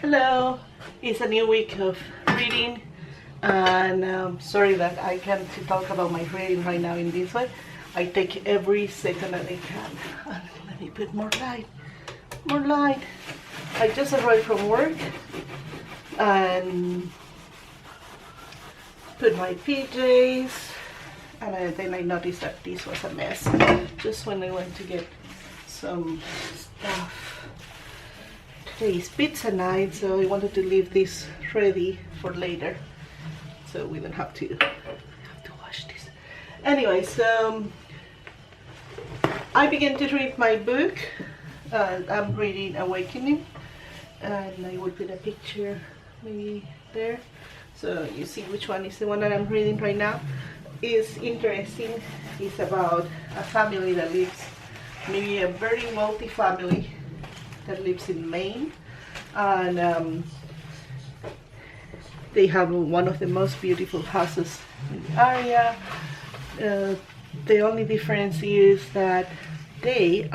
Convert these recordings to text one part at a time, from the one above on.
Hello, it's a new week of reading, and sorry that I can't talk about my reading right now in this way. I take every second that I can. And let me put more light, more light. I just arrived from work and put my PJs, and then I noticed that this was a mess just when I went to get some stuff. Today is pizza night, so I wanted to leave this ready for later, so we don't have to wash this. Anyway, so I began to read my book. I'm reading Awakening, and I will put a picture maybe there, so you see which one is the one that I'm reading right now. It's interesting. It's about a family that lives, maybe a very wealthy family that lives in Maine, and they have one of the most beautiful houses in the area. The only difference is that they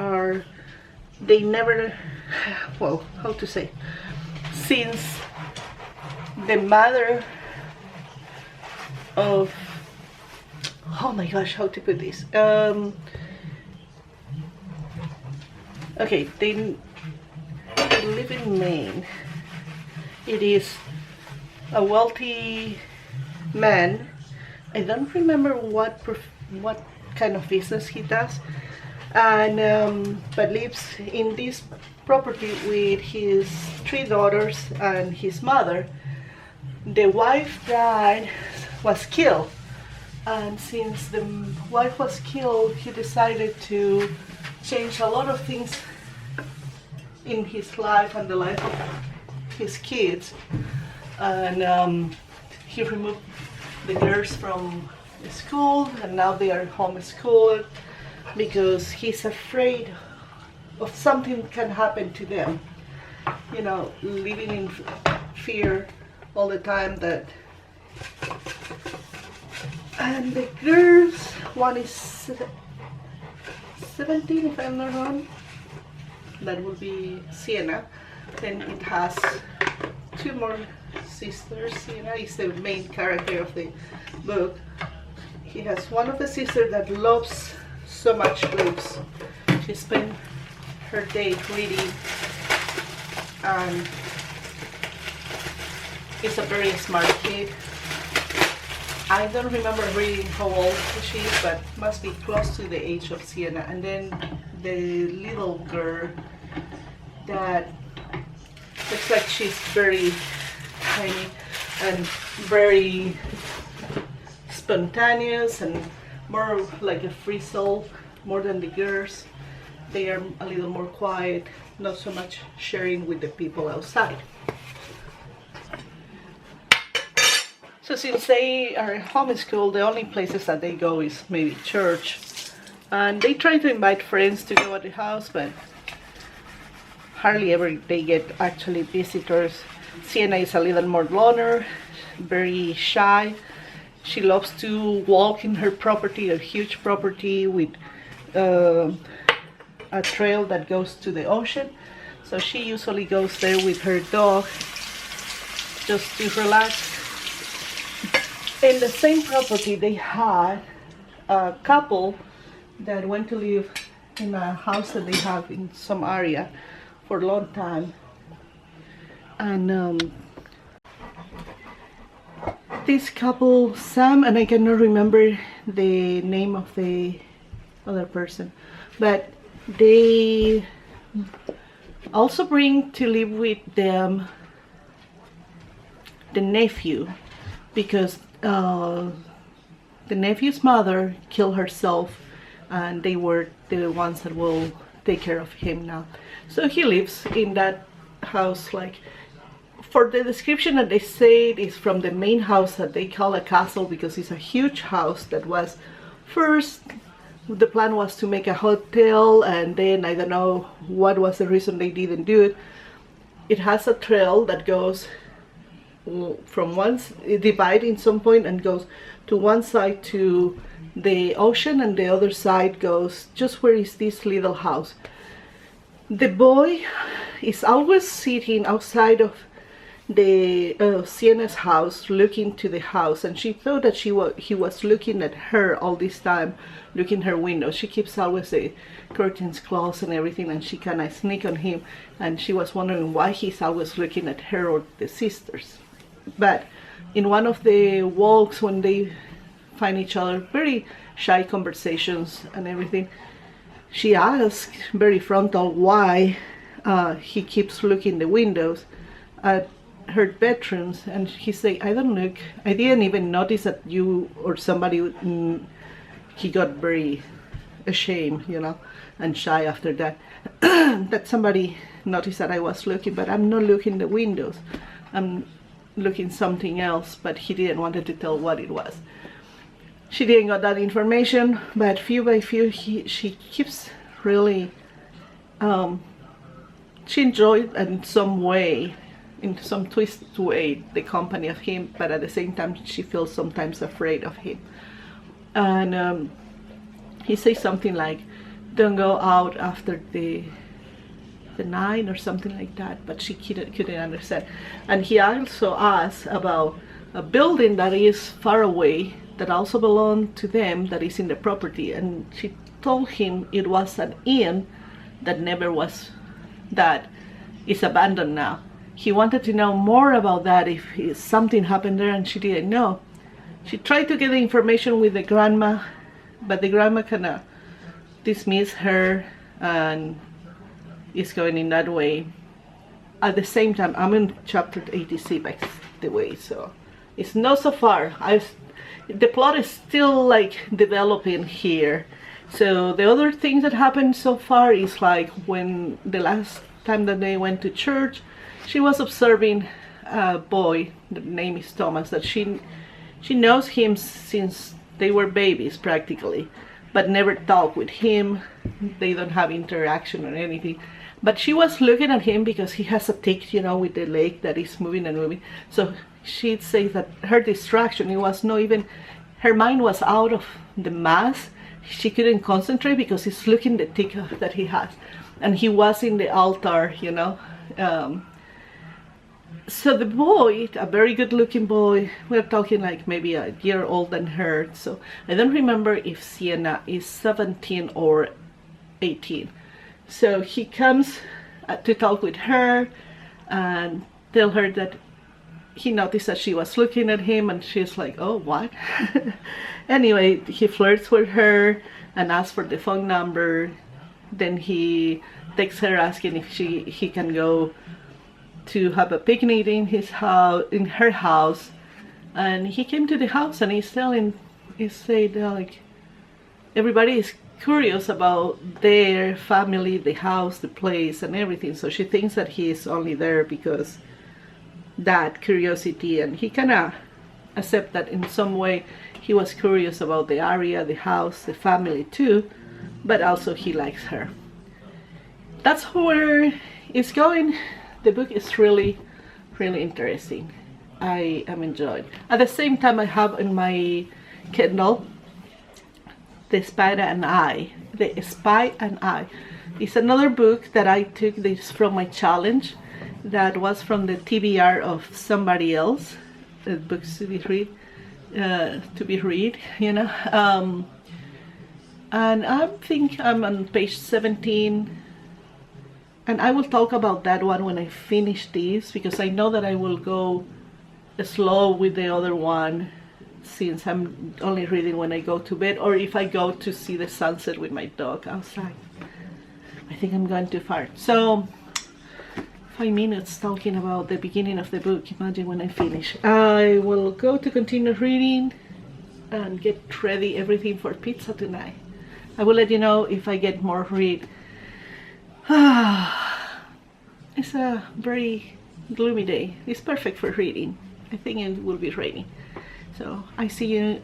never, well, how to say, since the mother of, oh my gosh, how to put this, okay, they live in Maine. It is a wealthy man. I don't remember what kind of business he does, and but lives in this property with his 3 daughters and his mother. The wife died, was killed, and since the wife was killed, he decided to change a lot of things in his life and the life of his kids, and he removed the girls from the school, and now they are homeschooled because he's afraid of something can happen to them, you know, living in fear all the time. That, and the girls, one is 17 if I'm not wrong, that will be Sienna. Then it has 2 more sisters. Sienna is the main character of the book. He has one of the sisters that loves so much books. She spent her day reading, and is a very smart kid. I don't remember reading how old she is, but must be close to the age of Sienna. And then the little girl that looks like she's very tiny and very spontaneous and more like a free soul, more than the girls. They are a little more quiet, not so much sharing with the people outside. So since they are homeschooled, the only places that they go is maybe church, and they try to invite friends to go at the house, but hardly ever they get actually visitors. Sienna is a little more loner, very shy. She loves to walk in her property, a huge property with a trail that goes to the ocean. So she usually goes there with her dog just to relax. In the same property, they had a couple that went to live in a house that they have in some area for a long time, and this couple, Sam, and I cannot remember the name of the other person, but they also bring to live with them the nephew, because the nephew's mother killed herself, and they were the ones that will take care of him now. So he lives in that house. Like, for the description that they say, is from the main house that they call a castle, because it's a huge house that was first, the plan was to make a hotel, and then I don't know what was the reason they didn't do it. It has a trail that goes from it divides in some point and goes to one side to the ocean, and the other side goes just where is this little house. The boy is always sitting outside of the Siena's house, looking to the house, and she thought that he was looking at her all this time, looking her window. She keeps always the curtains closed and everything, and she kind of sneak on him, and she was wondering why he's always looking at her or the sisters. But in one of the walks, when they find each other, very shy conversations and everything, she asks very frontal why he keeps looking the windows at her bedrooms, and he say, I didn't even notice that you or somebody he got very ashamed, and shy after that that somebody noticed that I was looking, but I'm not looking the windows, I'm looking something else. But he didn't wanted to tell what it was. She didn't got that information, but few by few she keeps really she enjoyed in some way, in some twisted way, the company of him, but at the same time she feels sometimes afraid of him. And he says something like, don't go out after the 9 or something like that, but she couldn't understand. And he also asked about a building that is far away that also belonged to them, that is in the property, and she told him it was an inn that never was, that is abandoned now. He wanted to know more about that, if something happened there, and she didn't know. She tried to get the information with the grandma, but the grandma kind of dismissed her and is going in that way. At the same time, I'm in chapter 86 by the way, so it's not so far. The plot is still like developing here. So the other things that happened so far is like when the last time that they went to church, she was observing a boy, the name is Thomas, that she knows him since they were babies practically, but never talk with him. They don't have interaction or anything. But she was looking at him because he has a tick, with the leg that is moving and moving. So she'd say that her distraction, it was not even, her mind was out of the mass. She couldn't concentrate because he's looking the tick that he has. And he was in the altar, so the boy, a very good looking boy, we're talking like maybe a year older than her. So I don't remember if Siena is 17 or 18. So he comes to talk with her and tell her that he noticed that she was looking at him, and she's like, oh, what? Anyway, he flirts with her and asks for the phone number. Then he texts her asking if he can go to have a picnic in her house. And he came to the house, and he said like, everybody is curious about their family, the house, the place, and everything. So she thinks that he is only there because that curiosity, and he kind of accept that in some way he was curious about the area, the house, the family too, but also he likes her. That's where it's going. The book is really, really interesting. I am enjoying. At the same time, I have in my Kindle The Spy and I. The Spy and I. It's another book that I took this from my challenge. That was from the TBR of somebody else. Books to be read, and I think I'm on page 17. And I will talk about that one when I finish this, because I know that I will go slow with the other one, since I'm only reading when I go to bed, or if I go to see the sunset with my dog outside. I think I'm going too far. So 5 minutes talking about the beginning of the book. Imagine when I finish. I will go to continue reading and get ready everything for pizza tonight. I will let you know if I get more read. It's a very gloomy day. It's perfect for reading. I think it will be raining. So I see you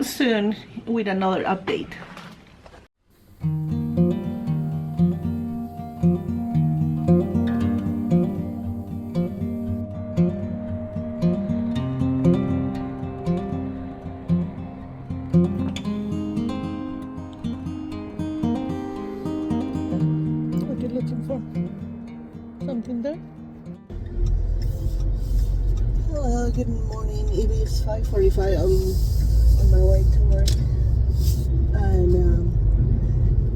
soon with another update. What are you looking for? Something there? Good morning. It is 5:45. I'm on my way to work. And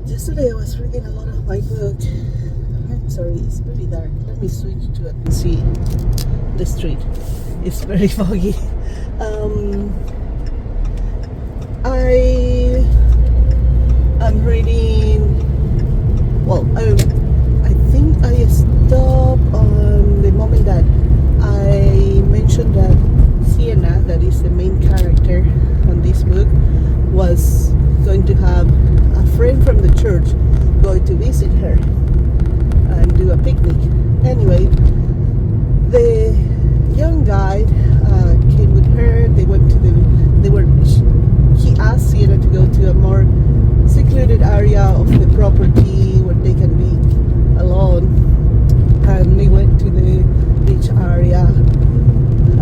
yesterday I was reading a lot of my book. I'm sorry, it's very dark. Let me switch to it and see the street. It's very foggy. I am reading. Well, I think I stopped on the moment that I mentioned that Sienna, that is the main character on this book, was going to have a friend from the church going to visit her and do a picnic. Anyway, the young guy came with her. They went to he asked Sienna to go to a more secluded area of the property where they can be alone, and they went to the beach area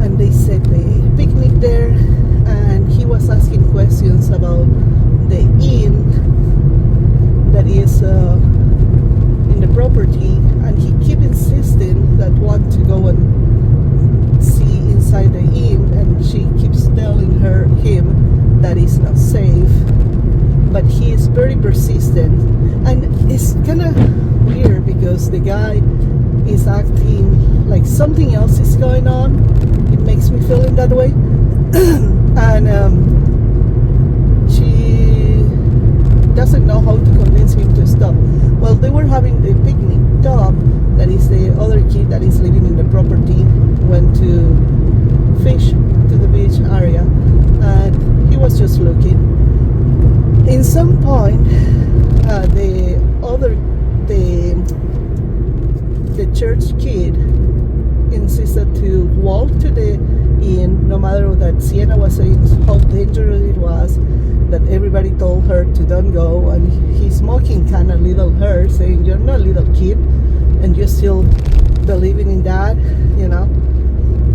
and they set the picnic there, and he was asking questions about the inn that is in the property, and he kept insisting that want to go and see inside the inn, and she keeps telling him that it's not safe, but he is very persistent. And it's kind of weird because the guy is acting like something else is going on. It makes me feel in that way. And she doesn't know how to convince him to stop. Well, they were having the picnic. Tom, that is the other kid that is living in the property, went to fish to the beach area, and he was just looking. In some point, the church kid insisted to walk to the inn, no matter that Sienna was saying how dangerous it was, that everybody told her to don't go, and he's mocking kind of little her, saying, "You're not a little kid, and you're still believing in that, you know."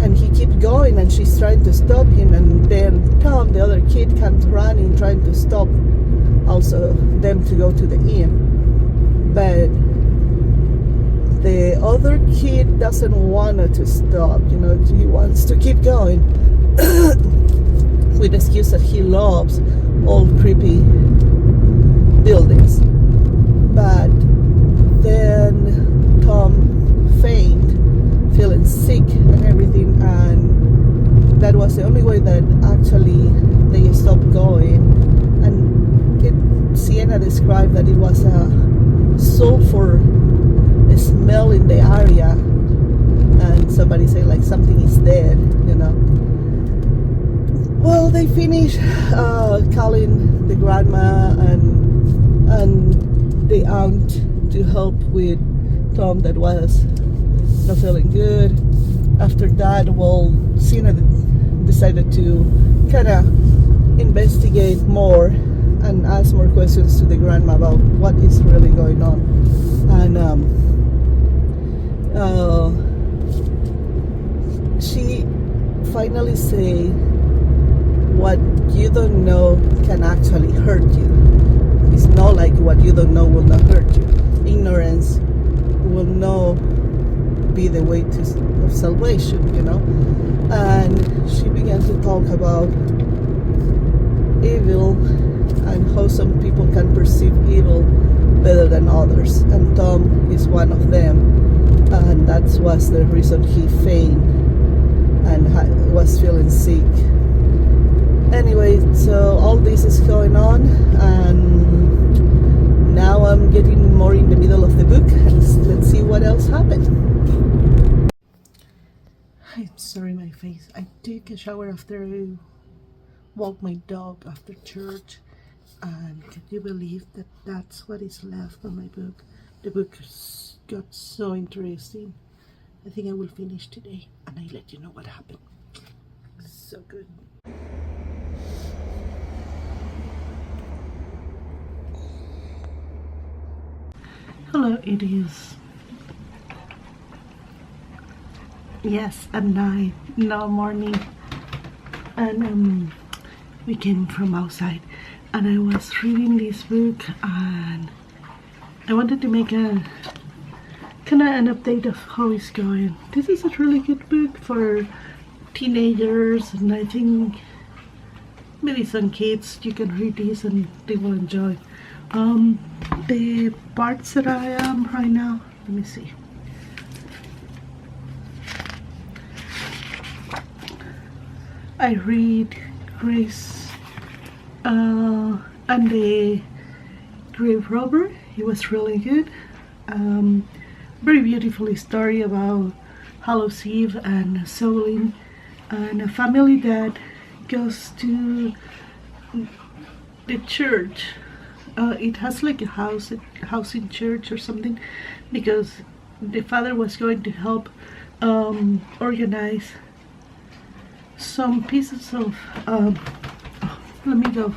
And he keeps going, and she's trying to stop him, and then Tom, the other kid, comes running, trying to stop also them to go to the inn. But the other kid doesn't want her to stop, you know, he wants to keep going with the excuse that he loves old creepy buildings. But then Tom fainted, feeling sick and everything, and that was the only way that actually they stopped going. And Sienna described that it was a sulfur smell in the area, and somebody said like something is dead, you know. Well, they finished calling the grandma and the aunt to help with Tom that was not feeling good. After that, well, Sienna decided to kind of investigate more and ask more questions to the grandma about what is really going on. And she finally say, what you don't know can actually hurt you. It's not like what you don't know will not hurt you. Ignorance will not be the way of salvation, you know. And she began to talk about evil and how some people can perceive evil better than others, and Tom is one of them, and that was the reason he fainted and was feeling sick. Anyway, so all this is going on, and now I'm getting more in the middle of the book, and let's see what else happened. I'm sorry, my face. I took a shower after I walked my dog after church, and can you believe that that's what is left on my book? The book got so interesting. I think I will finish today, and I'll let you know what happened. So good. Hello, it is. Yes, at night, no morning. And we came from outside, and I was reading this book, and I wanted to make a kind of an update of how it's going. This is a really good book for teenagers, and I think maybe some kids, you can read this and they will enjoy. The parts that I am right now, let me see. I read Grace and the Grave Robber. It was really good. Very beautiful story about Hallows Eve and Samhain, and a family that goes to the church. It has like a house in church or something, because the father was going to help organize some pieces of let me go.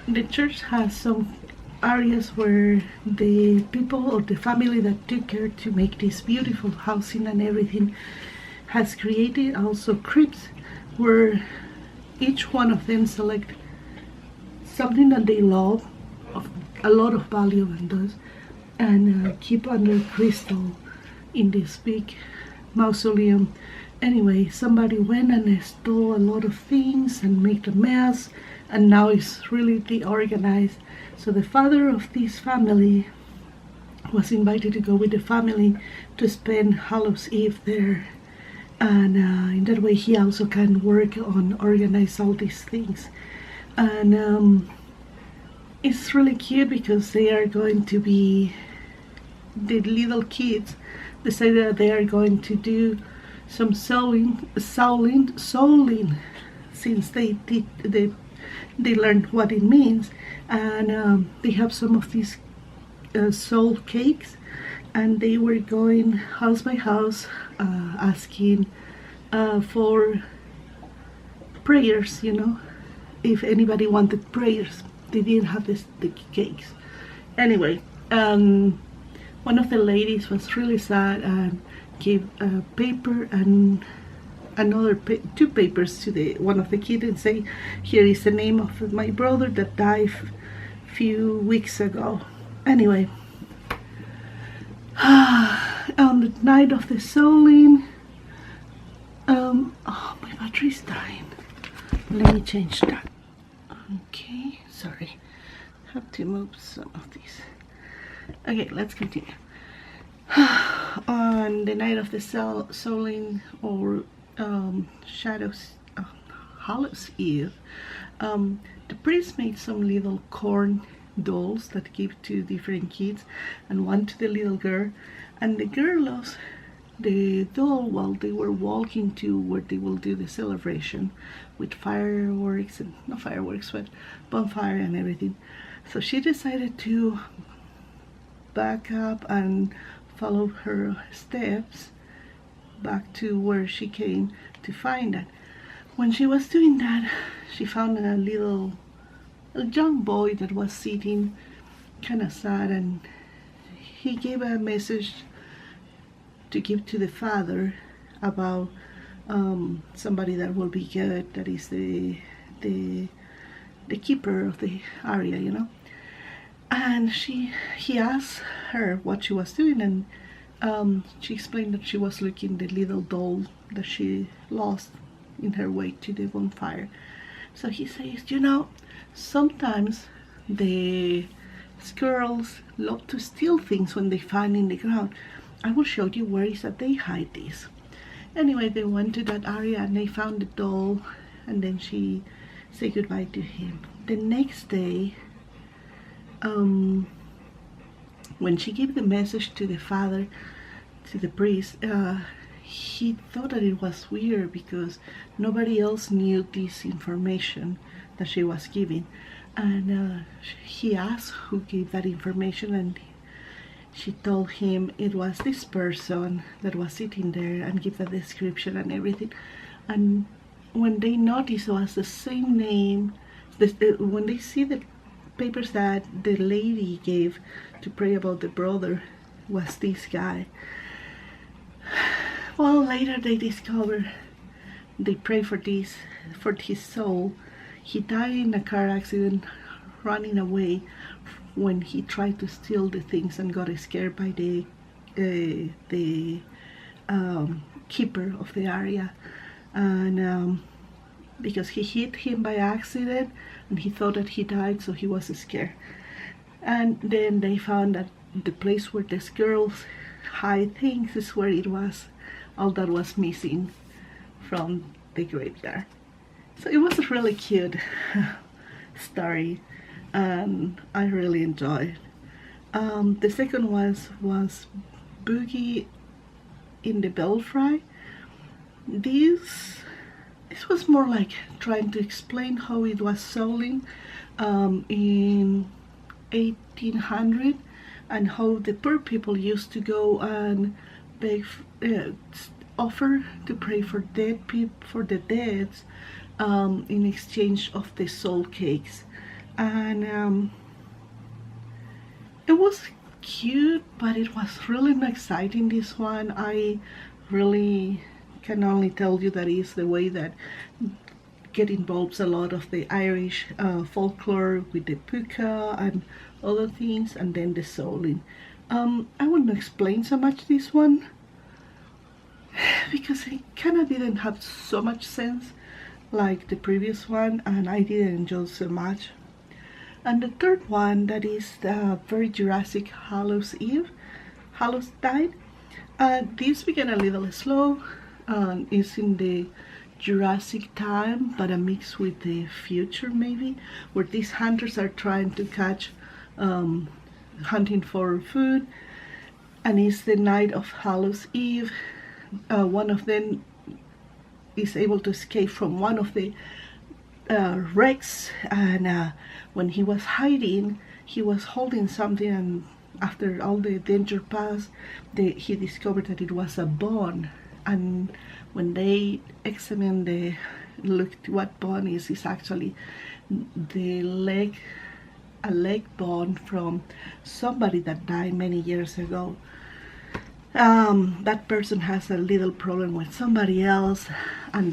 The church has some areas where the people or the family that took care to make this beautiful housing and everything has created also crypts where each one of them select something that they love of a lot of value and does, and keep under crystal in this big mausoleum. Anyway, somebody went and stole a lot of things and made a mess, and now it's really deorganized. So the father of this family was invited to go with the family to spend Hallows Eve there, and in that way he also can work on organize all these things. And it's really cute because they are going to be, the little kids decided that they are going to do some souling, since they learned what it means, and they have some of these soul cakes, and they were going house by house asking for prayers, you know, if anybody wanted prayers. They didn't have the cakes. Anyway, one of the ladies was really sad and gave a paper and another two papers to one of the kids and say, here is the name of my brother that died a few weeks ago. Anyway, on the night of the souling, oh, my battery's dying. Let me change that. Okay, sorry, have to move some of these. Okay, let's continue. On the night of the souling, or Hallows Eve, the priest made some little corn dolls that give to different kids, and one to the little girl, and the girl lost the doll while they were walking to where they will do the celebration with fireworks, and not fireworks but bonfire and everything. So she decided to back up and follow her steps back to where she came to find that. When she was doing that, she found a young boy that was sitting kind of sad, and he gave a message to give to the father about somebody that will be good, that is the keeper of the area, you know. And he asked her what she was doing, and she explained that she was looking the little doll that she lost in her way to the bonfire. So he says, you know, sometimes the squirrels love to steal things when they find in the ground. I will show you where is that they hide this. Anyway, they went to that area and they found the doll, and then she said goodbye to him. The next day, when she gave the message to the father, to the priest, he thought that it was weird because nobody else knew this information that she was giving, and he asked who gave that information, and she told him it was this person that was sitting there and give the description and everything. And when they noticed it was the same name, when they see the papers that the lady gave to pray about the brother was this guy. Well, later they discover, they pray for his soul. He died in a car accident running away when he tried to steal the things and got scared by the keeper of the area, and because he hit him by accident and he thought that he died, so he was scared. And then they found that the place where this girls hide things is where it was all that was missing from the graveyard. So it was a really cute story, and I really enjoyed. The second one was Boogie in the Belfry. This was more like trying to explain how it was sold in 1800, and how the poor people used to go and beg, offer to pray for the dead in exchange of the soul cakes. And it was cute, but it was really exciting, this one. I really can only tell you that is the way that get involves a lot of the Irish folklore with the puka and other things, and then the souling. I wouldn't explain so much this one because it kind of didn't have so much sense like the previous one, and I didn't enjoy so much. And the third one, that is the very Jurassic Hallows Eve, Hallows Tide. This began a little slow. It's in the Jurassic time, but a mix with the future maybe, where these hunters are trying to catch, hunting for food, and it's the night of Hallows Eve. One of them is able to escape from one of the wrecks, and when he was hiding, he was holding something, and after all the danger passed, he discovered that it was a bone. And when they examined looked what bone is actually a leg bone from somebody that died many years ago. That person has a little problem with somebody else, and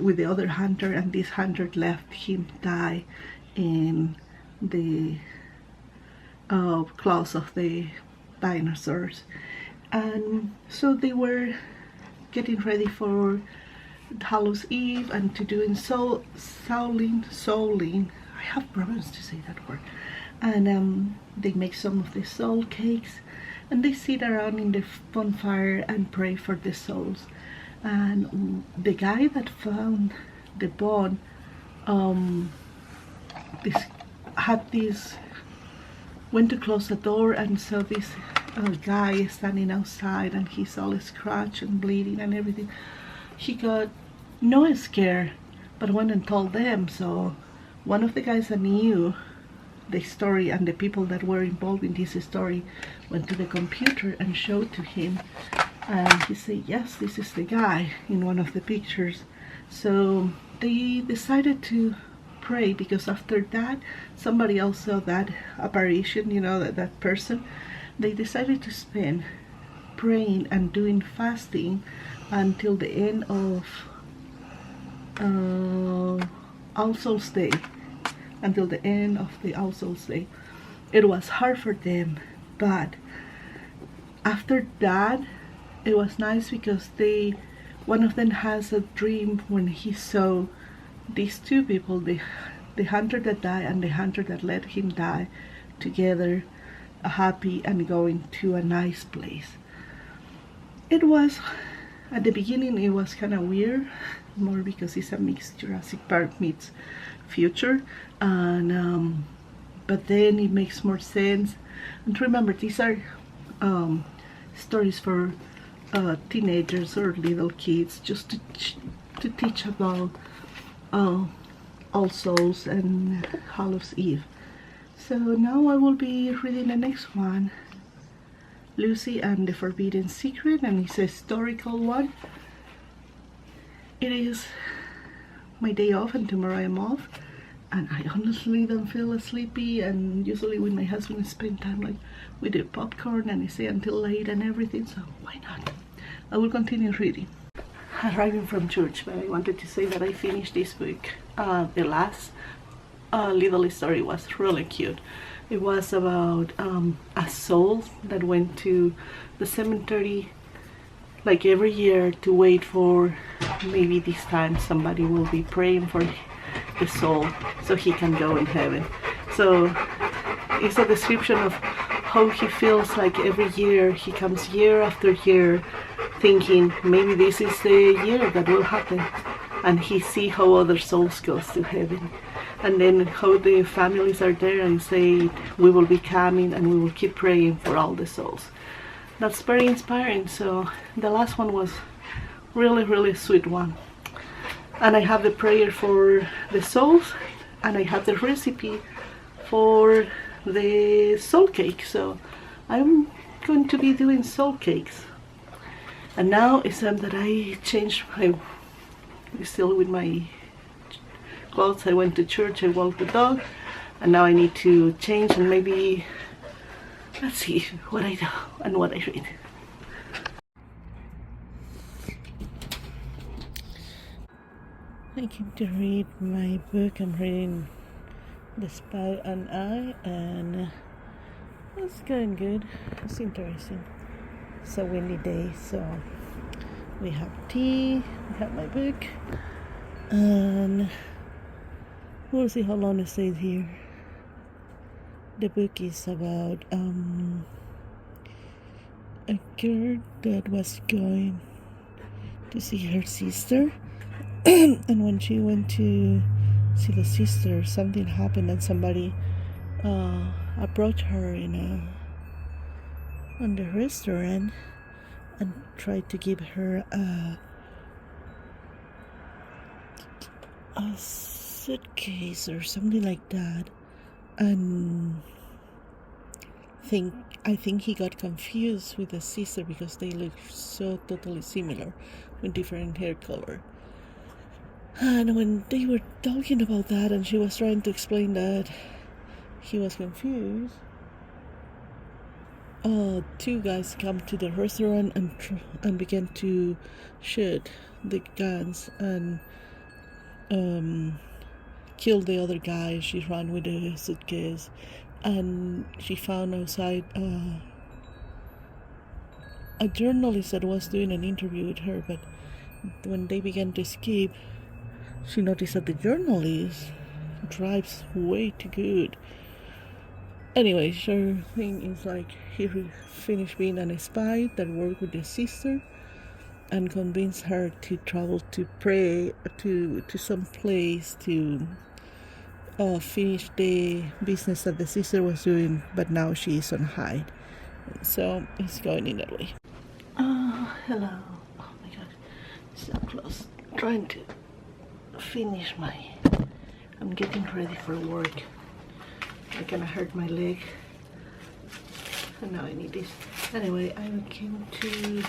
with the other hunter, and this hunter left him die in the claws of the dinosaurs. And so they were getting ready for Hallows Eve and to doing souling. I have problems to say that word. And they make some of the soul cakes, and they sit around in the bonfire and pray for the souls. And the guy that found the bone went to close the door and saw this guy standing outside, and he's all scratched and bleeding and everything. He got no scare, but went and told them. So one of the guys that knew the story and the people that were involved in this story went to the computer and showed to him, and he said, yes, this is the guy in one of the pictures. So they decided to pray, because after that somebody else saw that apparition, that person. They decided to spend praying and doing fasting until the end of All Souls Day. Until the end of the All Souls Day. It was hard for them, but after that it was nice, because one of them has a dream when he saw these two people, the hunter that died and the hunter that let him die, together, happy and going to a nice place. It was, at the beginning it was kind of weird, more because it's a mixed Jurassic Park meets future, and but then it makes more sense. And remember, these are stories for teenagers or little kids, just to teach about All Souls and Hallows Eve. So now I will be reading the next one, Lucy and the Forbidden Secret, and it's a historical one. It is my day off, and tomorrow I'm off, and I honestly don't feel sleepy, and usually when my husband spend time like with the popcorn and I stay until late and everything, so why not? I will continue reading. Arriving from church, but I wanted to say that I finished this book. The last little story was really cute. It was about a soul that went to the cemetery like every year to wait for maybe this time somebody will be praying for the soul so he can go in heaven. So it's a description of how he feels like every year he comes year after year thinking maybe this is the year that will happen, and he see how other souls goes to heaven, and then how the families are there and say we will be coming and we will keep praying for all the souls. That's very inspiring. So the last one was really sweet one, and I have the prayer for the souls, and I have the recipe for the soul cake. So I'm going to be doing soul cakes. And now it's time that I change my, still with my clothes. I went to church, I walked the dog, and now I need to change and maybe, let's see what I do and what I read. I came to read my book. I'm reading The Spy and I, and it's going good. It's interesting. It's a windy day, so we have tea, we have my book, and we'll see how long it stays here. The book is about a girl that was going to see her sister and when she went to see the sister, something happened and somebody approached her in the restaurant and tried to give her a suitcase or something like that, and I think he got confused with the sister because they look so totally similar with different hair color. And when they were talking about that and she was trying to explain that he was confused, two guys come to the restaurant and began to shoot the guns and kill the other guy. She ran with the suitcase, and she found outside a journalist that was doing an interview with her, but when they began to escape, she noticed that the journalist drives way too good. Anyway, her thing is like he finished being a spy that worked with the sister and convinced her to travel to pray to some place to finish the business that the sister was doing, but now she is on hide. So it's going in that way. Hello. Oh my god, so close. Trying to finish I'm getting ready for work. I'm gonna hurt my leg, and now I need this. Anyway, I came to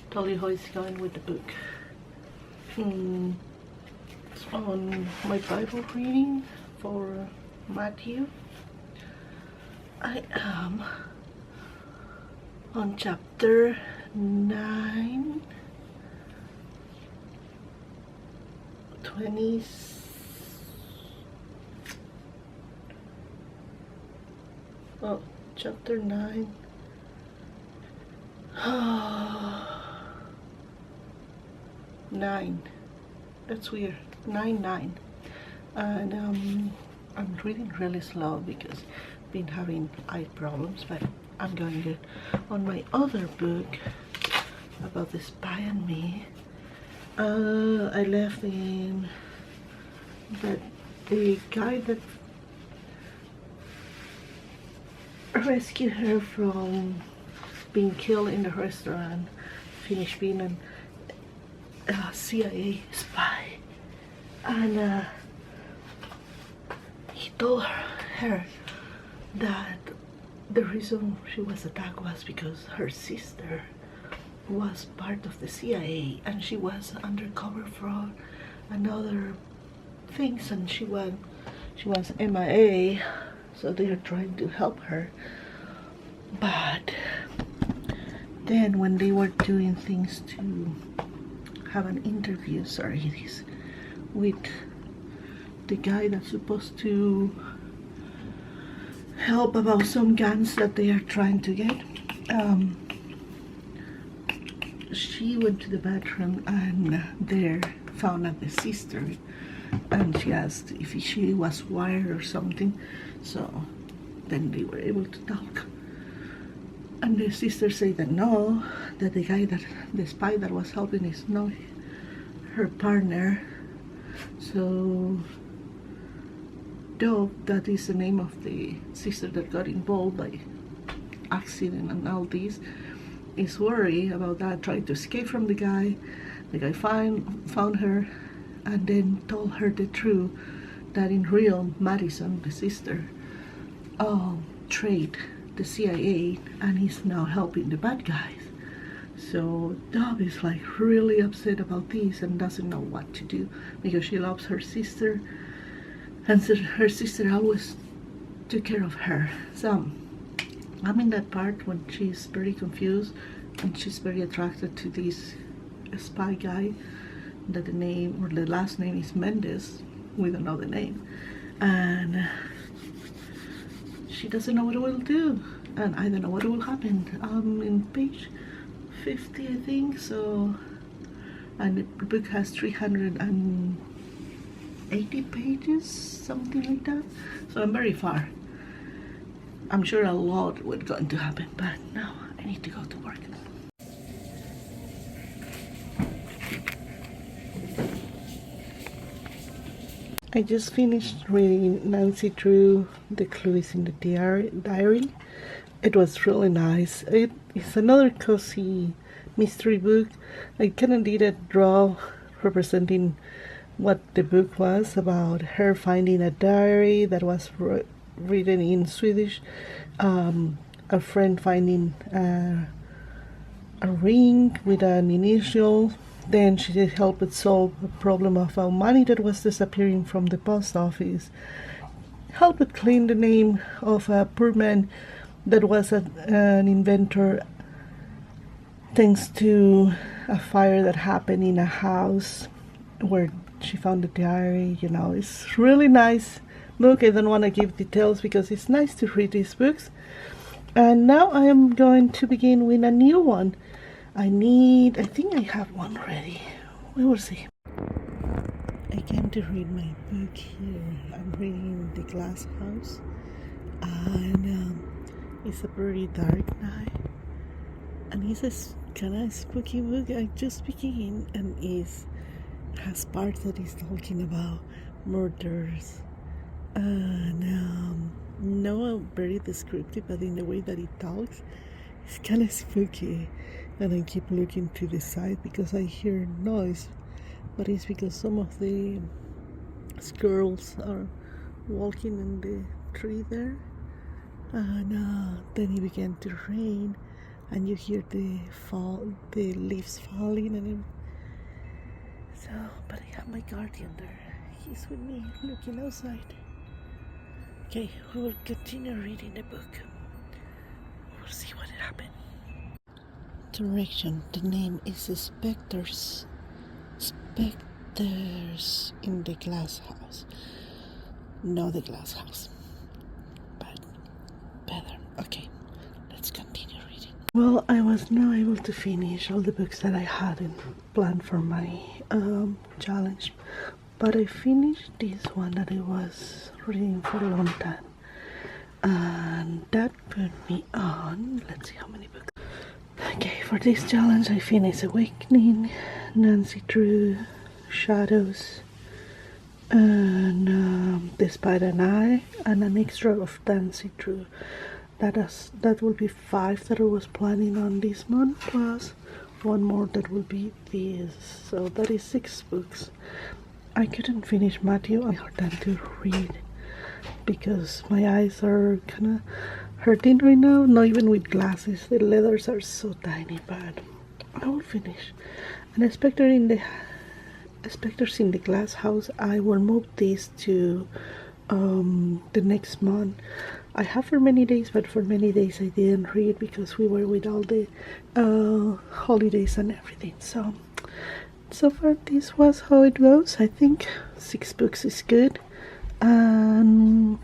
tell you how it's going with the book. It's on my Bible reading for Matthew. I am on chapter 9, 20. Oh, chapter 9. 9. That's weird. 9. And I'm reading really slow because I've been having eye problems, but I'm going good. On my other book about The Spy and Me, I left in that the guy that rescued her from being killed in the restaurant finished being a CIA spy, and he told her that the reason she was attacked was because her sister was part of the CIA and she was undercover fraud and other things, and she was MIA, so they are trying to help her. But then when they were doing things to have an interview, with the guy that's supposed to help about some guns that they are trying to get, she went to the bathroom and there found out the sister, and she asked if she was wired or something. So then they were able to talk. And the sister said that no, that the guy, that the spy that was helping is not her partner. So Dove, that is the name of the sister that got involved by accident and all this, is worried about that, tried to escape from the guy. The guy found her and then told her the truth, that in real Madison, the sister, trade the CIA and is now helping the bad guys. So Dove is like really upset about this and doesn't know what to do, because she loves her sister and so her sister always took care of her. So I'm in that part when she's very confused and she's very attracted to this spy guy that the name or the last name is Mendes. We don't know the name, and she doesn't know what it will do, and I don't know what will happen. I'm in page 50, I think. So, and the book has 380 pages, something like that. So I'm very far. I'm sure a lot was going to happen, but now I need to go to work. I just finished reading Nancy Drew, The Clues in the Diary. It was really nice. It's another cozy mystery book. I kind of did a draw representing what the book was about, her finding a diary that was written in Swedish, a friend finding a ring with an initial. Then she did help it solve a problem of money that was disappearing from the post office. Help it clean the name of a poor man that was an inventor, thanks to a fire that happened in a house where she found the diary. You know, it's really nice book. I don't want to give details because it's nice to read these books. And now I am going to begin with a new one. I think I have one ready. We will see. I came to read my book here. I'm reading The Glass House, and it's a pretty dark night, and it's a kind of spooky book. I just began, and has parts that is talking about murders, and no very descriptive, but in the way that it talks, it's kind of spooky. And I keep looking to the side because I hear noise, but it's because some of the squirrels are walking in the tree there, and then it began to rain, and you hear the leaves falling, and so. But I have my guardian there. He's with me, looking outside. Okay, we will continue reading the book. We'll see what happened. Direction. The name is Spectres in the Glass House. No, the Glass House, but better. Okay, let's continue reading. Well, I was not able to finish all the books that I had planned for my challenge, but I finished this one that I was reading for a long time, and that put me on, let's see how many books. Okay, for this challenge I finished Awakening, Nancy Drew, Shadows, and The Spider Eye, and an extra of Nancy Drew. That will be 5 that I was planning on this month, plus one more that will be this. So that is 6 books. I couldn't finish Matthew. I had time to read because my eyes are kind of hurting right now. Not even with glasses. The letters are so tiny, but I will finish. And Spectres in the Glass House, I will move this to the next month. I have for many days, but for many days I didn't read because we were with all the holidays and everything. So far this was how it goes. I think 6 books is good, and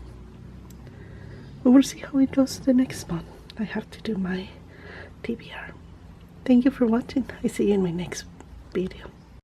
we will see how it goes the next month. I have to do my TBR. Thank you for watching. I see you in my next video.